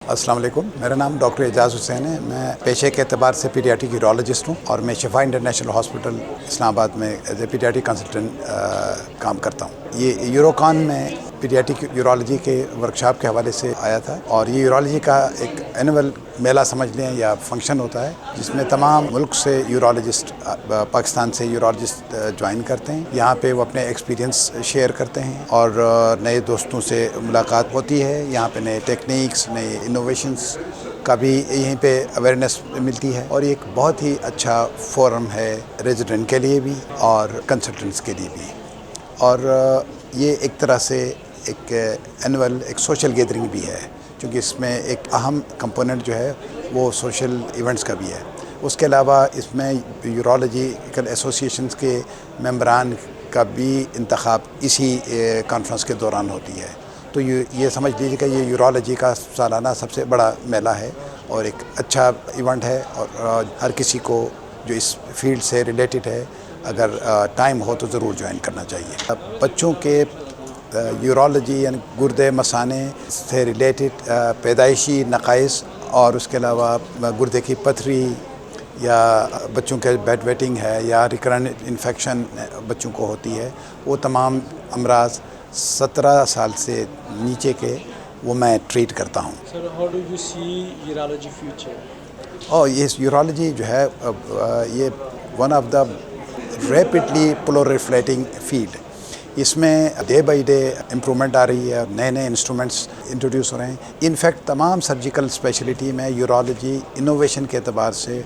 अस्सलाम वालेकुम। मेरा नाम डॉक्टर एजाज़ हुसैन है। मैं पेशे के एतबार से पीडियाट्रिक यूरोलॉजिस्ट हूँ और मैं शिफा इंटरनेशनल हॉस्पिटल इस्लामाबाद में एज ए पीडियाट्रिक कंसल्टेंट काम करता हूँ। ये यूरोकॉन में पीडियाट्रिक यूरोलॉजी के वर्कशॉप के हवाले से आया था और ये यूरोलॉजी का एक एनुअल मेला समझ लें या फंक्शन होता है जिसमें तमाम मुल्क से यूरोलॉजिस्ट पाकिस्तान से यूरोलॉजिस्ट ज्वाइन करते हैं। यहाँ पे वो अपने एक्सपीरियंस शेयर करते हैं और नए दोस्तों से मुलाकात होती है। यहाँ पे नए टेक्निक्स, नए इनोवेशंस का भी यहीं पे अवेयरनेस मिलती है और ये एक बहुत ही अच्छा फोरम है रेजिडेंट के लिए भी और कंसल्टेंट्स के लिए भी। और ये एक तरह से एक एनुअल एक सोशल गैदरिंग भी है, क्योंकि इसमें एक अहम कंपोनेंट जो है वो सोशल इवेंट्स का भी है। उसके अलावा इसमें यूरोलॉजिकल एसोसिएशंस के मेंबरान का भी इंतखाब इसी कॉन्फ्रेंस के दौरान होती है। तो ये समझ लीजिए कि ये यूरोलॉजी का सालाना सबसे बड़ा मेला है और एक अच्छा इवेंट है और हर किसी को जो इस फील्ड से रिलेटेड है अगर टाइम हो तो ज़रूर ज्वाइन करना चाहिए। बच्चों के यूरोलॉजी यानी गुर्दे मसाने से रिलेटेड पैदाइशी नक़ाइस और उसके अलावा गुर्दे की पथरी या बच्चों के बेड वेटिंग है या रिकरेंट इन्फेक्शन बच्चों को होती है, वो तमाम अमराज 17 साल से नीचे के वो मैं ट्रीट करता हूँ। Sir, how do you see urology future? और ये यूरोलॉजी जो है ये one of the rapidly proliferating field, इसमें डे बाई डे इम्प्रूवमेंट आ रही है और नए नए इंस्ट्रूमेंट्स इंट्रोड्यूस हो रहे हैं। इनफैक्ट तमाम सर्जिकल स्पेशलिटी में यूरोलॉजी इनोवेशन के एतबार से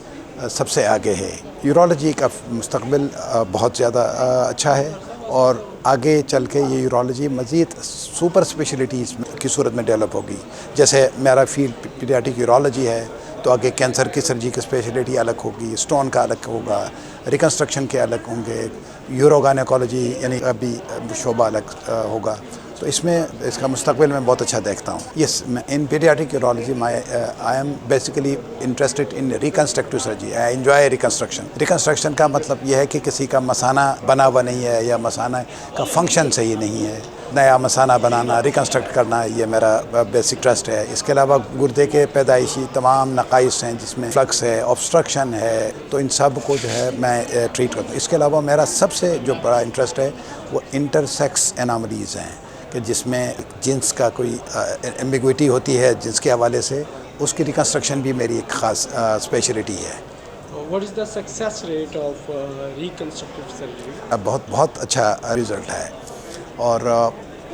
सबसे आगे है। यूरोलॉजी का मुस्तकबिल बहुत ज़्यादा अच्छा है और आगे चल के ये यूरोलॉजी मज़ीद सुपर स्पेशलिटीज़ की सूरत में डेवलप होगी। जैसे मेरा फील्ड पीडियाट्रिक यूरोलॉजी है तो आगे कैंसर की सर्जिकल स्पेशलिटी अलग होगी, स्टोन का अलग होगा, रिकन्स्ट्रक्शन के अलग होंगे, यूरोगायनेकोलॉजी यानी अभी शोबा अलग होगा। तो इसमें इसका मुस्तकबिल मैं बहुत अच्छा देखता हूँ। Yes, in paediatric urology I am basically interested in reconstructive surgery. I enjoy reconstruction. Reconstruction का मतलब यह है कि किसी का मसाना बना हुआ नहीं है या मसाना का फंक्शन सही नहीं है, नया मसाना बनाना, रिकन्स्ट्रक्ट करना, ये मेरा बेसिक ट्रस्ट है। इसके अलावा गुर्दे के पैदाइशी तमाम नक़ाइस हैं जिसमें फ्लक्स है, ऑब्स्ट्रक्शन है, तो इन सब को जो है मैं ट्रीट करता हूँ। इसके अलावा मेरा सबसे जो बड़ा इंटरेस्ट है वो इंटरसेक्स एनोमलीज़ हैं कि जिसमें जिन्स का कोई एम्बिग्विटी होती है जिन्स के हवाले से, उसकी रिकन्स्ट्रक्शन भी मेरी एक ख़ास स्पेशलिटी है। What is the success rate of reconstructive surgery? अब बहुत अच्छा रिज़ल्ट है और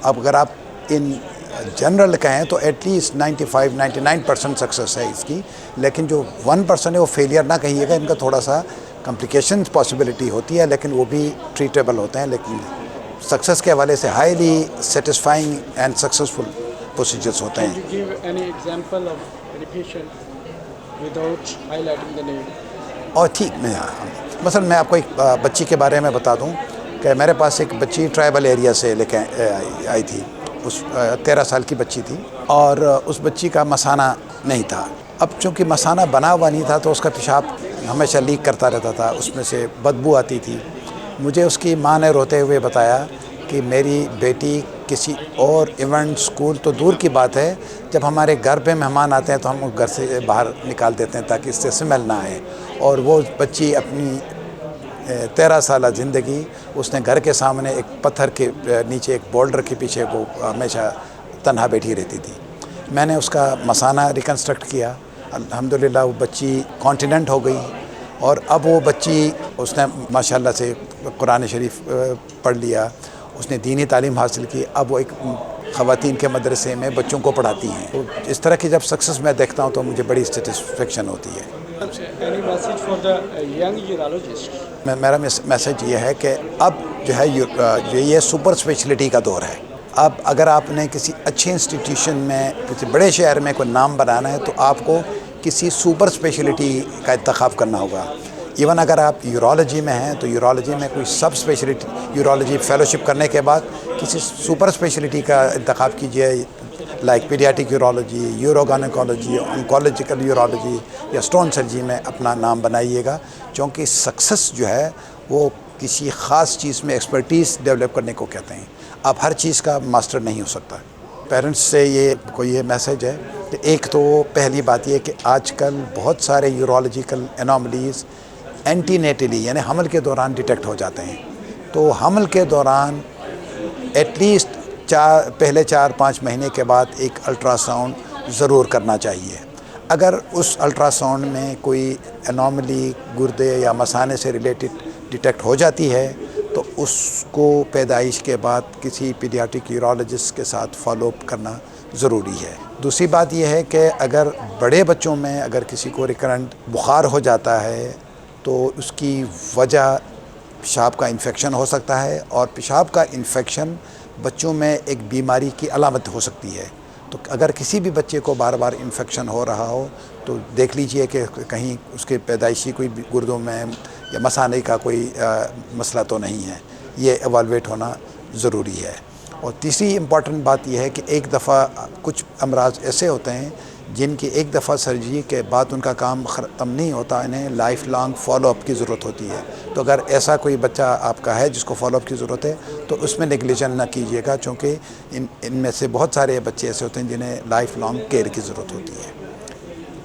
अब अगर आप इन जनरल कहें तो एटलीस्ट 95-99% सक्सेस है इसकी, लेकिन जो 1% है वो फेलियर ना कहिएगा। इनका थोड़ा सा कॉम्प्लिकेशन पॉसिबिलिटी होती है लेकिन वो भी ट्रीटेबल होते हैं। लेकिन सक्सेस के हवाले से highly satisfying and successful procedures होते Can हैं। you give any example of any patient without highlighting the name? और ठीक मसलन मैं आपको एक बच्ची के बारे में बता दूं कि मेरे पास एक बच्ची ट्राइबल एरिया से लेके आई थी। उस 13 साल की बच्ची थी और उस बच्ची का मसाना नहीं था। अब चूँकि मसाना बना हुआ नहीं था तो उसका पेशाब हमेशा लीक करता रहता था, उसमें से बदबू आती थी। मुझे उसकी माँ ने रोते हुए बताया कि मेरी बेटी किसी और इवेंट, स्कूल तो दूर की बात है, जब हमारे घर पे मेहमान आते हैं तो हम घर से बाहर निकाल देते हैं ताकि इससे स्मेल ना आए। और वो बच्ची अपनी 13 साल ज़िंदगी उसने घर के सामने एक पत्थर के नीचे एक बोल्डर के पीछे वो हमेशा तन्हा बैठी रहती थी। मैंने उसका मसाना रिकन्स्ट्रक्ट किया, अल्हम्दुलिल्लाह वो बच्ची कॉन्टिनेंट हो गई और अब वो बच्ची उसने माशाल्लाह से कुरान शरीफ पढ़ लिया, उसने दीनी तालीम हासिल की। अब वो एक ख़वातीन के मदरसे में बच्चों को पढ़ाती हैं। तो इस तरह की जब सक्सेस मैं देखता हूँ तो मुझे बड़ी सेटिस्फेक्शन होती है। Any message for the young urologist? मेरा मैसेज ये है कि अब जो है ये सुपर स्पेशलिटी का दौर है। अब अगर आपने किसी अच्छे इंस्टीट्यूशन में किसी बड़े शहर में कोई नाम बनाना है तो आपको किसी सुपर स्पेशलिटी का इंतखाब करना होगा। इवन अगर आप यूरोलॉजी में हैं तो यूरोलॉजी में कोई सब स्पेशलिटी यूरोलॉजी फेलोशिप करने के बाद किसी सुपर स्पेशलिटी का इंतखाब कीजिए, like paediatric urology, urogynaecology, oncological urology या स्टोन सर्जरी में अपना नाम बनाइएगा, क्योंकि सक्सेस जो है वो किसी ख़ास चीज़ में एक्सपर्टीज़ डेवलप करने को कहते हैं। आप हर चीज़ का मास्टर नहीं हो सकता। پیرنٹس سے یہ میسیج ہے کہ ایک تو پہلی بات یہ کہ آج کل بہت سارے یورولوجیکل اناملیز اینٹی نیٹلی یعنی حمل کے دوران ڈیٹیکٹ ہو جاتے ہیں، تو حمل کے دوران ایٹ لیسٹ پہلے 4-5 مہینے کے بعد ایک الٹرا ساؤنڈ ضرور کرنا چاہیے۔ اگر اس الٹرا ساؤنڈ میں کوئی اناملی گردے یا مثانے سے ریلیٹڈ ڈیٹیکٹ ہو جاتی ہے تو اس کو پیدائش کے بعد کسی پیڈیاٹرک یورولوجسٹ کے ساتھ فالو اپ کرنا ضروری ہے۔ دوسری بات یہ ہے کہ اگر بڑے بچوں میں اگر کسی کو ریکرنٹ بخار ہو جاتا ہے تو اس کی وجہ پیشاب کا انفیکشن ہو سکتا ہے، اور پیشاب کا انفیکشن بچوں میں ایک بیماری کی علامت ہو سکتی ہے۔ تو اگر کسی بھی بچے کو بار بار انفیکشن ہو رہا ہو تو دیکھ لیجئے کہ کہیں اس کے پیدائشی کوئی گردوں میں یا مثانے کا کوئی مسئلہ تو نہیں ہے، یہ ایوالویٹ ہونا ضروری ہے۔ اور تیسری امپورٹنٹ بات یہ ہے کہ ایک دفعہ کچھ امراض ایسے ہوتے ہیں جن کی ایک دفعہ سرجری کے بعد ان کا کام ختم نہیں ہوتا، انہیں لائف لانگ فالو اپ کی ضرورت ہوتی ہے۔ تو اگر ایسا کوئی بچہ آپ کا ہے جس کو فالو اپ کی ضرورت ہے تو اس میں نیگلیجن نہ کیجیے گا، چونکہ ان میں سے بہت سارے بچے ایسے ہوتے ہیں جنہیں لائف لانگ کیئر کی ضرورت ہوتی ہے۔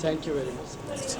Thank you very much.